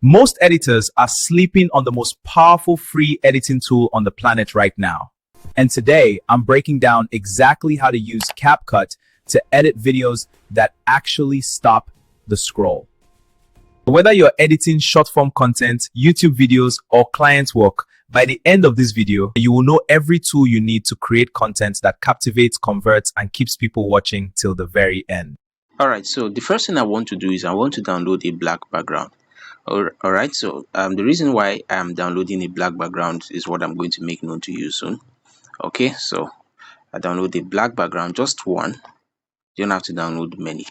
Most editors are sleeping on the most powerful free editing tool on the planet right now. And today, I'm breaking down exactly how to use CapCut to edit videos that actually stop the scroll. Whether you're editing short-form content, YouTube videos, or client work, by the end of this video, you will know every tool you need to create content that captivates, converts, and keeps people watching till the very end. Alright, so the first thing I want to do is I want to download a black background. Alright, so the reason why I'm downloading a black background is what I'm going to make known to you soon. Okay, so I download a black background, just one. You don't have to download many.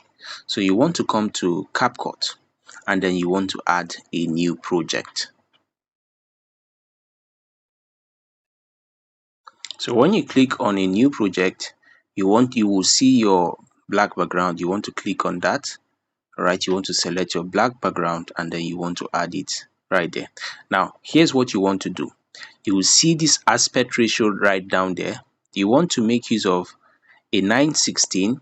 So you want to come to CapCut and then you want to add a new project. So when you click on a new project, you will see your black background. You want to click on that. Alright, you want to select your black background and then you want to add it right there. Now here's what you want to do. You will see this aspect ratio right down there. You want to make use of a 9:16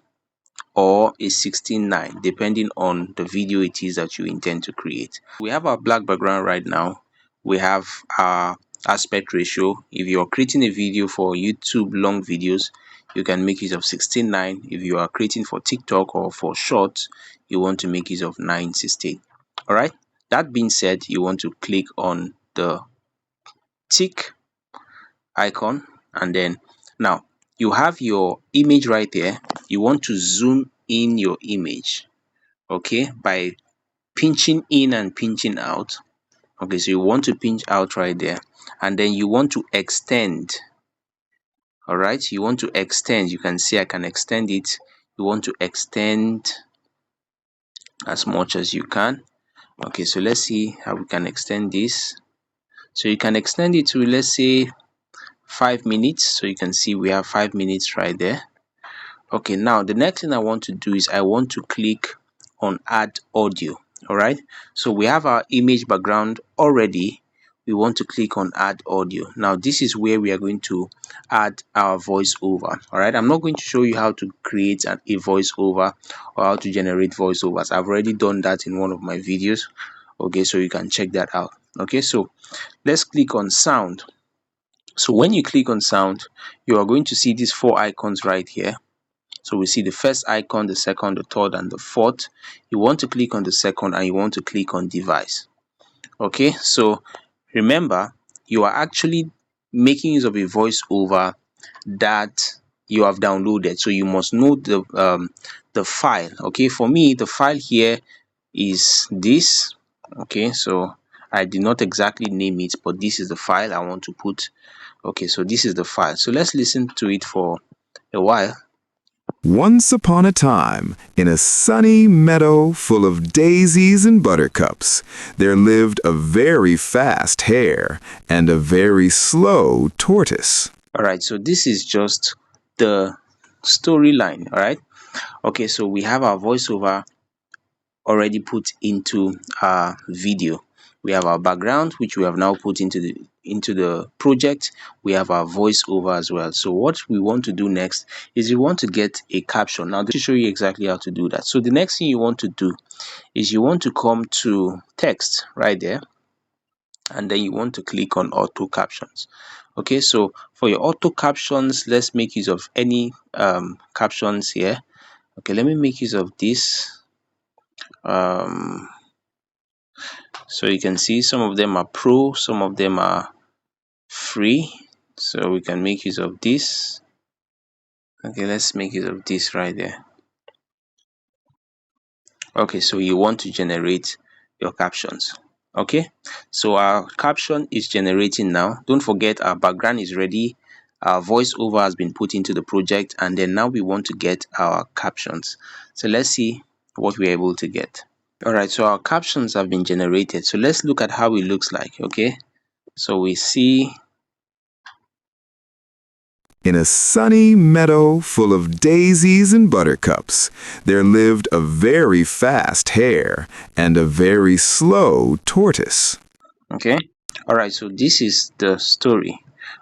or a 16:9 depending on the video it is that you intend to create. We have our black background right now. We have our aspect ratio. If you're creating a video for YouTube long videos, you can make use of 16:9. If you are creating for TikTok or for shorts, you want to make use of 9:16. All right, that being said, you want to click on the tick icon and then now you have your image right there. You want to zoom in your image, okay, by pinching in and pinching out. Okay, so you want to pinch out right there and then you want to extend. All right, you want to extend. You can see I can extend it. You want to extend as much as you can. Okay, so let's see how we can extend this. So you can extend it to, let's say, 5 minutes. So you can see we have 5 minutes right there. Okay, now the next thing I want to do is I want to click on add audio. All right, so we have our image background already. We want to click on add audio. Now this is where we are going to add our voiceover. All right, I'm not going to show you how to create a voiceover or how to generate voiceovers. I've already done that in one of my videos. Okay, so you can check that out. Okay, so let's click on sound. So when you click on sound, you are going to see these 4 icons right here. So we see the first icon, the second, the third, and the fourth. You want to click on the second and you want to click on device. Okay, so remember, you are actually making use of a voiceover that you have downloaded. So you must know the file. Okay, for me, the file here is this. Okay, so I did not exactly name it, but this is the file I want to put. Okay, so this is the file. So let's listen to it for a while. Once upon a time, in a sunny meadow full of daisies and buttercups, there lived a very fast hare and a very slow tortoise. Alright, so this is just the storyline. Alright, okay, so we have our voiceover already put into our video. We have our background, which we have now put into the project. We have our voiceover as well. So what we want to do next is we want to get a caption. Now to show you exactly how to do that. So the next thing you want to do is you want to come to text right there and then you want to click on auto captions. Okay, so for your auto captions, let's make use of any captions here. Okay, let me make use of this. So you can see some of them are pro, some of them are free, so we can make use of this. Okay, let's make use of this right there. Okay, so you want to generate your captions. Okay, so our caption is generating now. Don't forget our background is ready, our voiceover has been put into the project, and then now we want to get our captions. So let's see what we're able to get. Alright, so our captions have been generated. So let's look at how it looks like. Okay, so we see in a sunny meadow full of daisies and buttercups, there lived a very fast hare and a very slow tortoise. Okay, alright, so this is the story.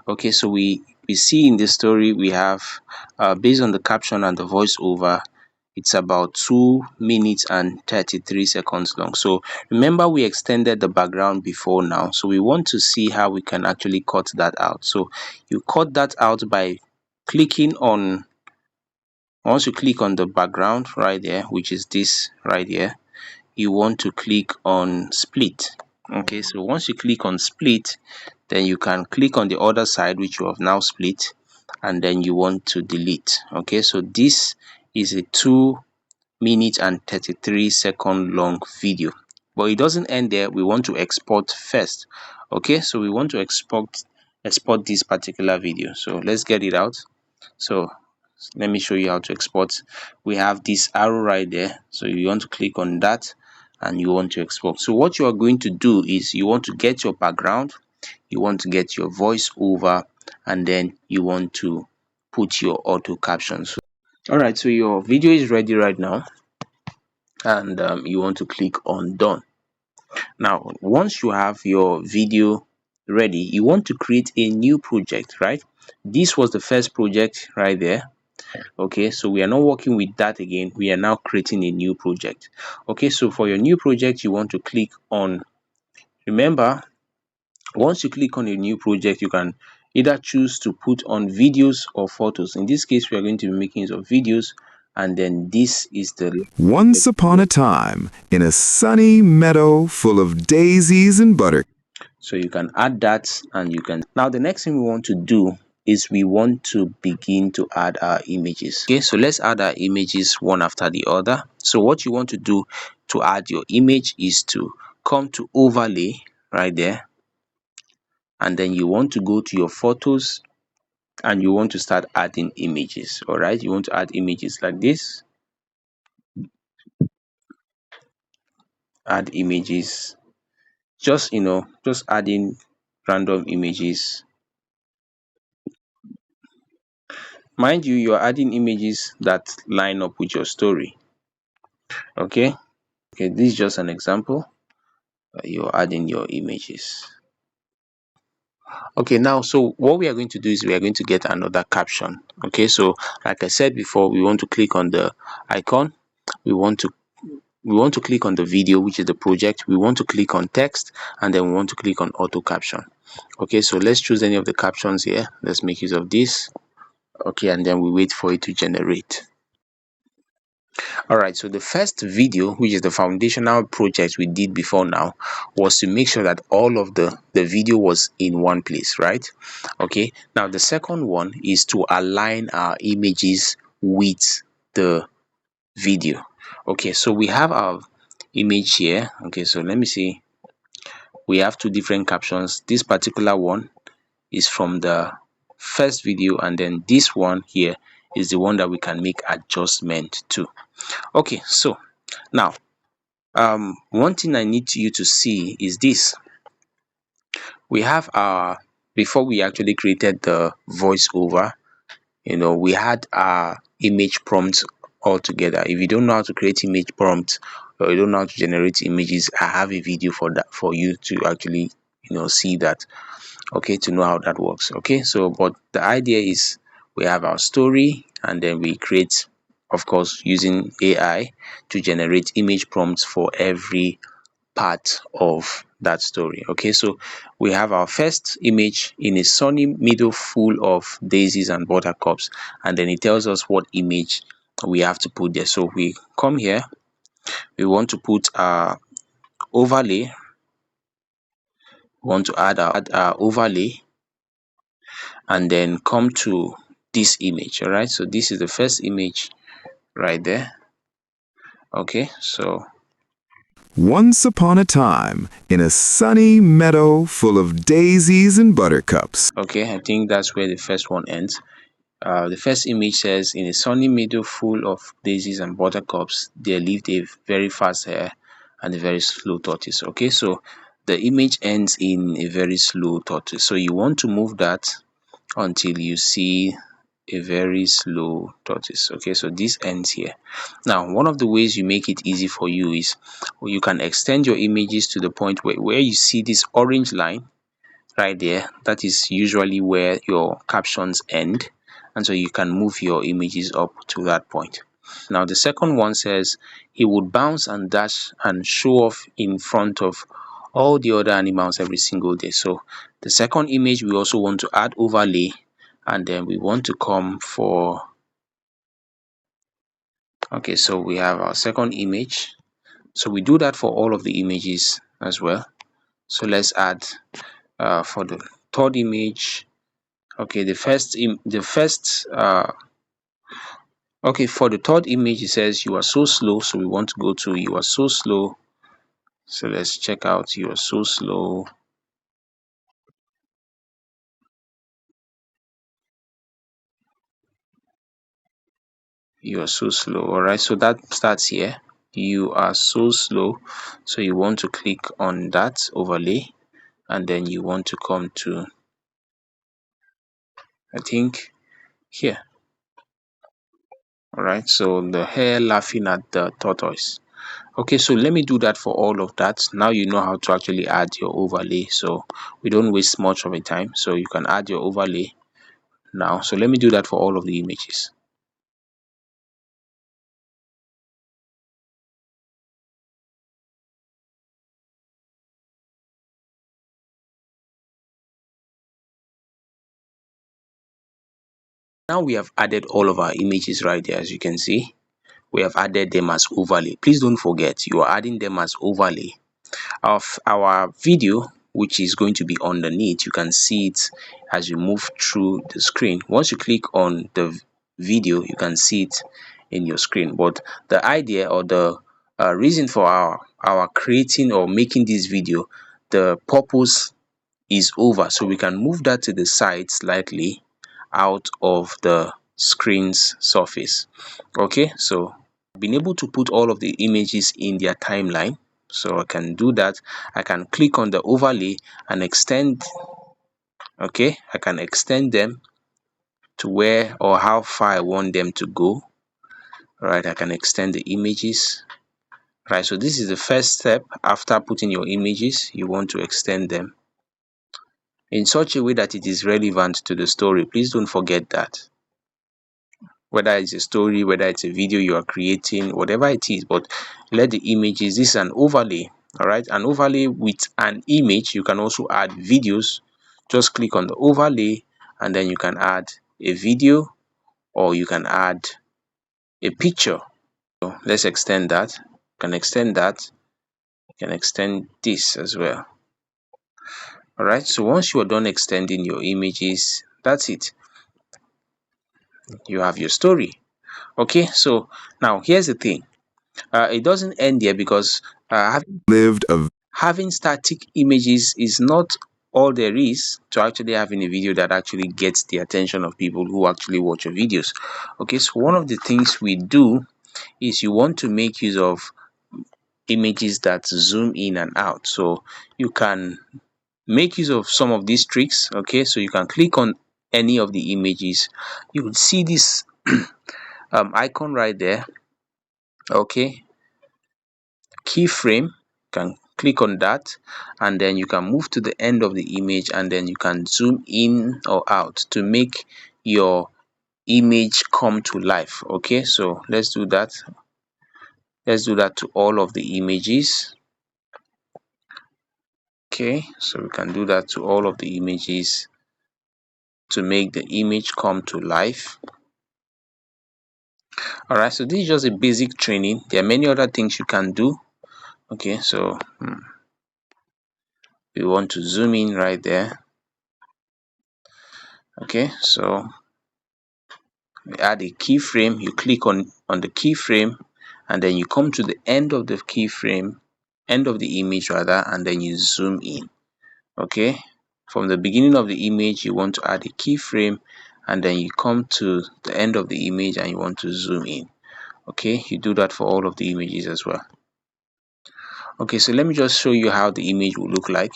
Okay, so we see in this story we have based on the caption and the voiceover, it's about 2 minutes and 33 seconds long. So remember, we extended the background before now, so we want to see how we can actually cut that out. So you cut that out by clicking on, once you click on the background right there, which is this right here, you want to click on split. Okay, so once you click on split, then you can click on the other side, which you have now split, and then you want to delete. Okay, so this is a 2 minute and 33-second long video, but it doesn't end there. We want to export first. Okay, so we want to export this particular video. So let's get it out. So let me show you how to export. We have this arrow right there, so you want to click on that and you want to export. So what you are going to do is you want to get your background, you want to get your voice over, and then you want to put your auto captions. All right, so your video is ready right now, and you want to click on done. Now once you have your video ready, you want to create a new project, right? This was the first project right there. Okay, so we are not working with that again, we are now creating a new project. Okay, so for your new project, you want to click on, remember, once you click on a new project, you can either choose to put on videos or photos. In this case, we are going to be making use of videos, and then this is the Once upon a time, in a sunny meadow full of daisies and buttercups. so you can add that, and you can, now the next thing we want to do is we want to begin to add our images. Okay, so let's add our images one after the other. So what you want to do to add your image is to come to overlay right there, and then you want to go to your photos and you want to start adding images. All right, you want to add images like this, add images, just just adding random images. Mind you, you're adding images that line up with your story. Okay, this is just an example. You're adding your images. Okay, now so what we are going to do is we are going to get another caption. Okay, so like I said before, we want to click on the icon, we want to click on the video, which is the project, we want to click on text, and then we want to click on auto caption. Okay, so let's choose any of the captions here. Let's make use of this. Okay, and then we wait for it to generate. All right, so the first video, which is the foundational project we did before now, was to make sure that all of the video was in one place, right? Okay, now the second one is to align our images with the video. Okay, so we have our image here. Okay, so let me see, we have two different captions. This particular one is from the first video, and then this one here is the one that we can make adjustment to. Okay, so now one thing I need you to see is this. We have our, before we actually created the voiceover, we had our image prompts all together. If you don't know how to create image prompts, or you don't know how to generate images, I have a video for that for you to actually see that. Okay, to know how that works. Okay, so but the idea is we have our story, and then we create, of course, using AI to generate image prompts for every part of that story. Okay, so we have our first image in a sunny meadow full of daisies and buttercups, and then it tells us what image we have to put there. So we come here, we want to put our overlay, we want to add our overlay, and then come to this image. All right, so this is the first image right there. Okay, so Once upon a time, in a sunny meadow full of daisies and buttercups. okay, I think that's where the first one ends. The first image says, in a sunny meadow full of daisies and buttercups, there lived a very fast hare and a very slow tortoise. Okay, so the image ends in a very slow tortoise. So you want to move that until you see a very slow tortoise. Okay, so this ends here. Now, one of the ways you make it easy for you is you can extend your images to the point where you see this orange line right there. That is usually where your captions end, and so you can move your images up to that point. Now the second one says he would bounce and dash and show off in front of all the other animals every single day. So the second image, we also want to add overlay, and then we want to come for, okay, so we have our second image. So we do that for all of the images as well. So let's add for the third image. Okay, okay, for the third image, it says you are so slow, so we want to go to you are so slow. So let's check out you are so slow. You are so slow. All right, so that starts here. You are so slow. So you want to click on that overlay, and then you want to come to, I think, here. All right, so the hare laughing at the tortoise. Okay, so let me do that for all of that. Now you know how to actually add your overlay, so we don't waste much of a time. So you can add your overlay now. So let me do that for all of the images. Now we have added all of our images right there. As you can see, we have added them as overlay. Please don't forget, you are adding them as overlay of our video, which is going to be underneath. You can see it as you move through the screen. Once you click on the video, you can see it in your screen. But the idea or the reason for our creating or making this video, the purpose is over, so we can move that to the side slightly out of the screen's surface. Okay, so been able to put all of the images in their timeline. So I can do that. I can click on the overlay and extend. Okay, I can extend them to where or how far I want them to go. Right, I can extend the images. Right, so this is the first step. After putting your images, you want to extend them in such a way that it is relevant to the story. Please don't forget that. Whether it's a story, whether it's a video you are creating, whatever it is, but let the images, this is an overlay. All right, an overlay with an image. You can also add videos. Just click on the overlay, and then you can add a video, or you can add a picture. So let's extend that. You can extend that. You can extend this as well. All right, so once you are done extending your images, that's it. You have your story. Okay, so now here's the thing. It doesn't end there, because Lived a having static images is not all there is to actually having a video that actually gets the attention of people who actually watch your videos. Okay, so one of the things we do is you want to make use of images that zoom in and out. So you can make use of some of these tricks. Okay, so you can click on any of the images. You will see this icon right there. Okay, keyframe. You can click on that, and then you can move to the end of the image, and then you can zoom in or out to make your image come to life. Okay, so let's do that. Let's do that to all of the images. Okay, so we can do that to all of the images to make the image come to life. All right, so this is just a basic training. There are many other things you can do. Okay, so we want to zoom in right there. Okay, so we add a keyframe. You click on the keyframe, and then you come to the end of the keyframe, end of the image rather, and then you zoom in. Okay, from the beginning of the image, you want to add a keyframe, and then you come to the end of the image and you want to zoom in. Okay, you do that for all of the images as well. Okay, so let me just show you how the image will look like,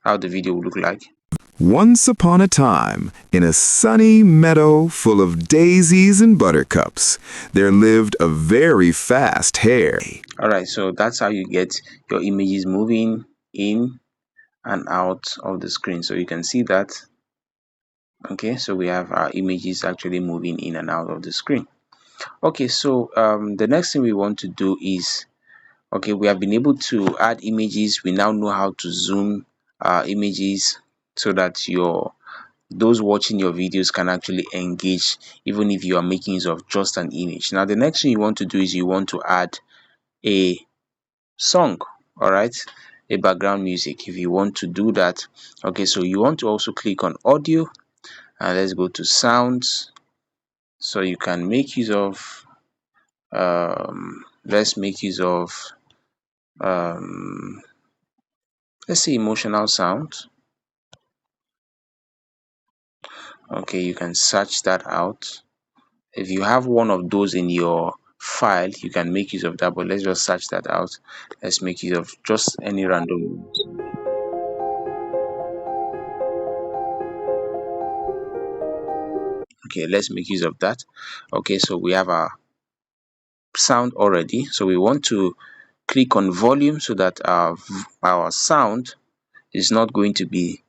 how the video will look like. Once upon a time, in a sunny meadow full of daisies and buttercups, there lived a very fast hare. All right, so that's how you get your images moving in and out of the screen. So you can see that. Okay, so we have our images actually moving in and out of the screen. Okay, so the next thing we want to do is, okay, we have been able to add images. We now know how to zoom images so that those watching your videos can actually engage even if you are making use of just an image. Now the next thing you want to do is you want to add a song, all right, a background music. If you want to do that, okay, so you want to also click on audio, and let's go to sounds. So you can make use of let's make use of um let's say emotional sound. Okay, you can search that out. If you have one of those in your file, you can make use of that, but let's just search that out. Let's make use of just any random one. Okay, let's make use of that. Okay, so we have our sound already, so we want to click on volume so that our sound is not going to be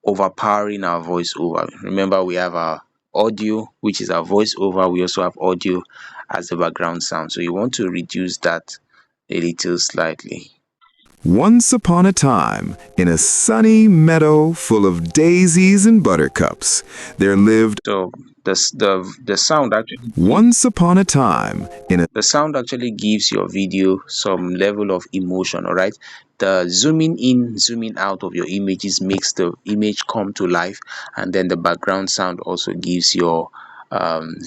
overpowering our voiceover. Remember, we have our audio, which is our voiceover. We also have audio as the background sound, so you want to reduce that a little slightly. Once upon a time, in a sunny meadow full of daisies and buttercups, there lived. So the sound actually Once upon a time, in a. the sound actually gives your video some level of emotion, all right. The zooming in, zooming out of your images makes the image come to life, and then the background sound also gives your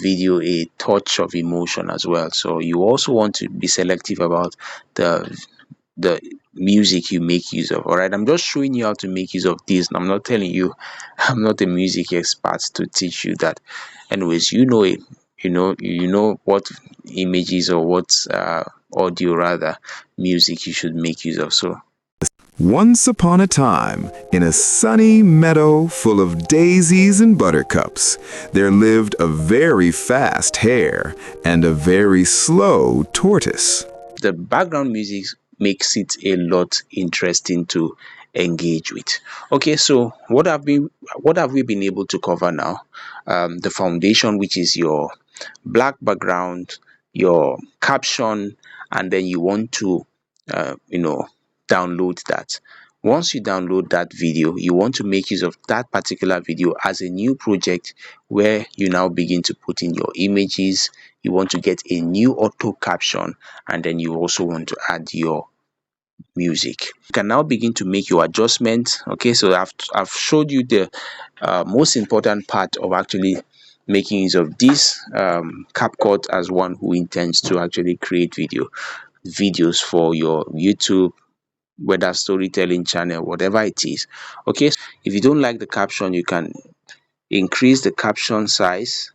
video a touch of emotion as well. So you also want to be selective about the music you make use of. All right, I'm just showing you how to make use of this. I'm not telling you, I'm not a music expert to teach you that. Anyways, you know it, you know what images or what audio, rather, music you should make use of. So Once upon a time, in a sunny meadow full of daisies and buttercups, there lived a very fast hare and a very slow tortoise. the background music makes it a lot interesting to engage with. Okay, so what have we been able to cover now? The foundation, which is your black background, your caption, and then you want to download that. Once you download that video, you want to make use of that particular video as a new project where you now begin to put in your images. You want to get a new auto caption, and then you also want to add your music. You can now begin to make your adjustments. Okay, so I've showed you the most important part of actually making use of this CapCut as one who intends to actually create videos for your YouTube, whether storytelling channel, whatever it is. Okay, so if you don't like the caption, you can increase the caption size.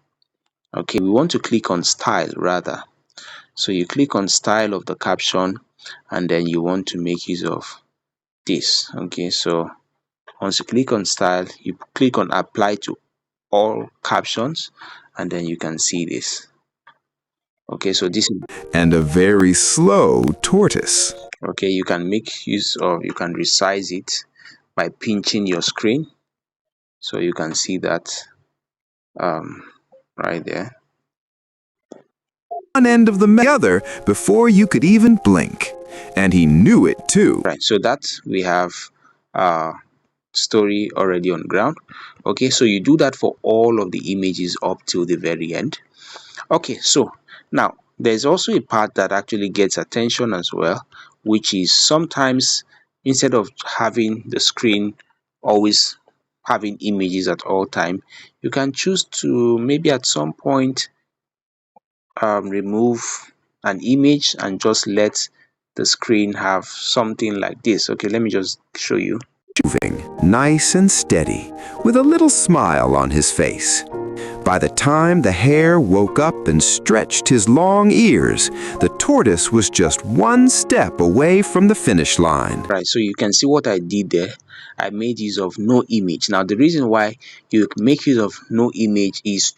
Okay, we want to click on style rather. So you click on style of the caption, and then you want to make use of this. Okay, so once you click on style, you click on apply to all captions, and then you can see this. Okay, so this is And a very slow tortoise. okay. You can make use of, you can resize it by pinching your screen, so you can see that right there. One end of the other before you could even blink. And he knew it too. Right, so that we have story already on ground. Okay, so you do that for all of the images up till the very end. Okay, so now there's also a part that actually gets attention as well, which is sometimes instead of having the screen always having images at all time, you can choose to maybe at some point remove an image and just let the screen have something like this. Okay, let me just show you. Moving, nice and steady, with a little smile on his face. By the time the hare woke up and stretched his long ears, the tortoise was just one step away from the finish line. Right, so you can see what I did there. I made use of no image. Now the reason why you make use of no image is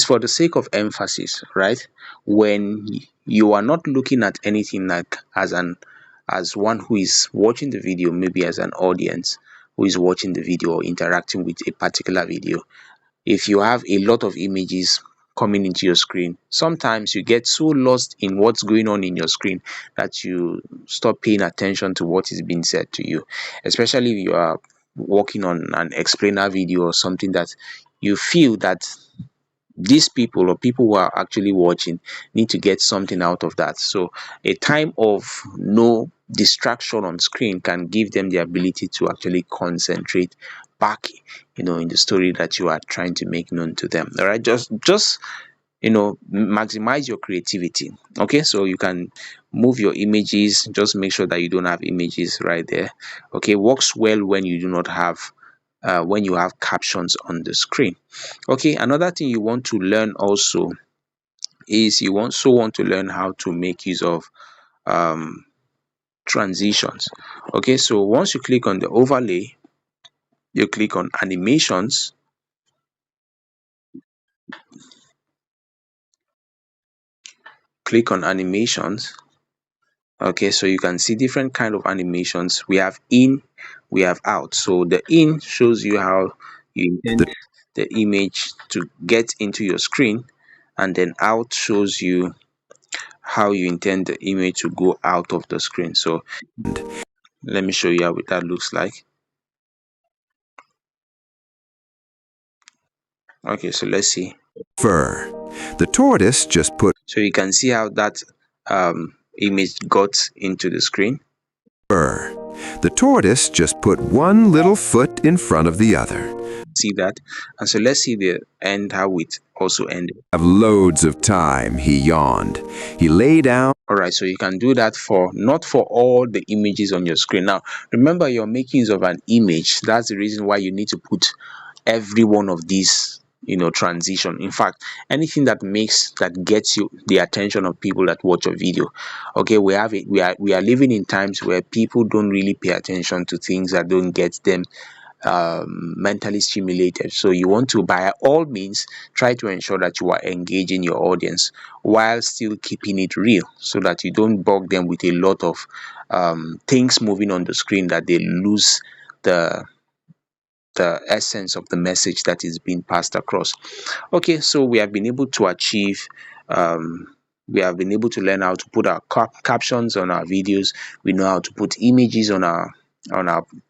for the sake of emphasis, right? When you are not looking at anything like as one who is watching the video, maybe as an audience who is watching the video or interacting with a particular video. If you have a lot of images coming into your screen. Sometimes you get so lost in what's going on in your screen that you stop paying attention to what is being said to you, especially if you are working on an explainer video or something that you feel that these people or people who are actually watching need to get something out of that. So a time of no distraction on screen can give them the ability to actually concentrate back, in the story that you are trying to make known to them. All right, just maximize your creativity. Okay, so you can move your images. Just make sure that you don't have images right there. Okay, works well when you do not have when you have captions on the screen. Okay, another thing you want to learn also is you also want to learn how to make use of um transitions. Okay, so once you click on the overlay, you click on animations. Click on animations. Okay, so you can see different kind of animations. We have in, we have out. So the in shows you how you intend the image to get into your screen, and then out shows you how you intend the image to go out of the screen. So let me show you how that looks like. Okay, so let's see. Fur. The tortoise just put So you can see how that image got into the screen. fur. The tortoise just put one little foot in front of the other. See that? And so let's see the end, how it also ended. Have loads of time, he yawned. He lay down. All right, so you can do that for not for all the images on your screen. Now remember, you're making use of an image. That's the reason why you need to put every one of these transition. In fact, anything that gets you the attention of people that watch a video. Okay, we are living in times where people don't really pay attention to things that don't get them mentally stimulated. So you want to, by all means, try to ensure that you are engaging your audience while still keeping it real, so that you don't bug them with a lot of things moving on the screen, that they lose the essence of the message that is being passed across. Okay, so we have been able to achieve we have been able to learn how to put our captions on our videos. We know how to put images on our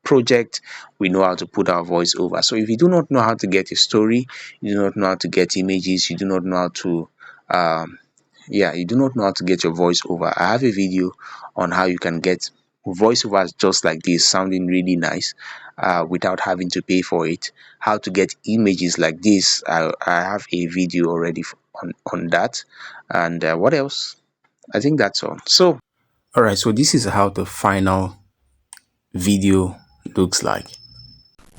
project. We know how to put our voice over. So if you do not know how to get a story, you do not know how to get images, you do not know how to you do not know how to get your voice over, I have a video on how you can get voiceovers just like this, sounding really nice, without having to pay for it. How to get images like this, I have a video already on that. And what else? I think that's all. So all right, so this is how the final video looks like.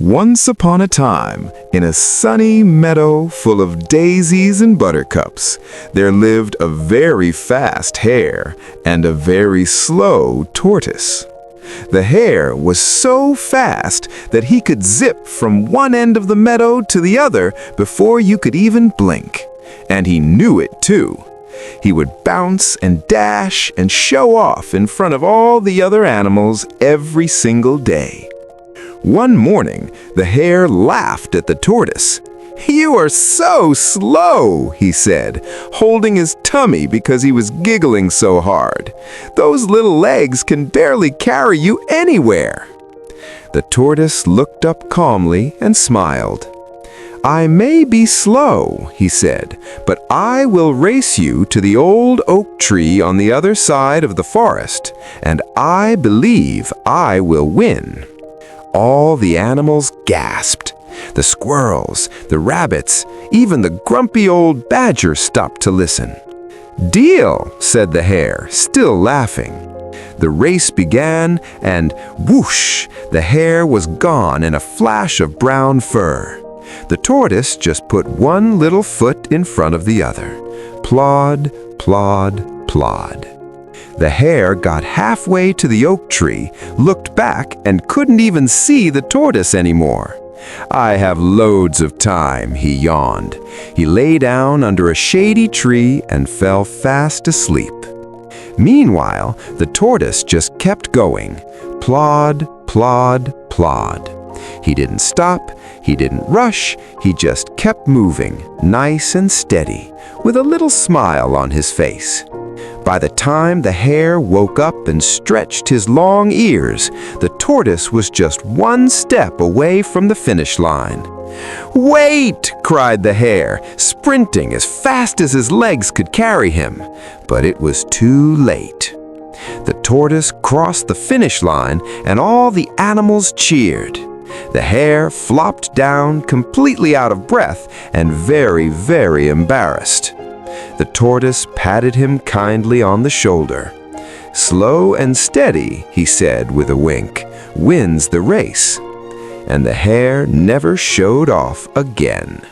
Once upon a time, in a sunny meadow full of daisies and buttercups, there lived a very fast hare and a very slow tortoise. The hare was so fast that he could zip from one end of the meadow to the other before you could even blink. And he knew it too. He would bounce and dash and show off in front of all the other animals every single day. One morning, the hare laughed at the tortoise. "You are so slow," he said, holding his tummy because he was giggling so hard. "Those little legs can barely carry you anywhere." The tortoise looked up calmly and smiled. "I may be slow," he said, "but I will race you to the old oak tree on the other side of the forest, and I believe I will win." All the animals gasped. The squirrels, the rabbits, even the grumpy old badger stopped to listen. "Deal," said the hare, still laughing. The race began, and whoosh, the hare was gone in a flash of brown fur. The tortoise just put one little foot in front of the other. Plod, plod, plod. The hare got halfway to the oak tree, looked back, and couldn't even see the tortoise anymore. "I have loads of time," he yawned. He lay down under a shady tree and fell fast asleep. Meanwhile, the tortoise just kept going. Plod, plod, plod. He didn't stop, he didn't rush, he just kept moving, nice and steady, with a little smile on his face. By the time the hare woke up and stretched his long ears, the tortoise was just one step away from the finish line. "Wait!" cried the hare, sprinting as fast as his legs could carry him. But it was too late. The tortoise crossed the finish line and all the animals cheered. The hare flopped down completely out of breath and very, very embarrassed. The tortoise patted him kindly on the shoulder. "Slow and steady," he said with a wink, "wins the race." And the hare never showed off again.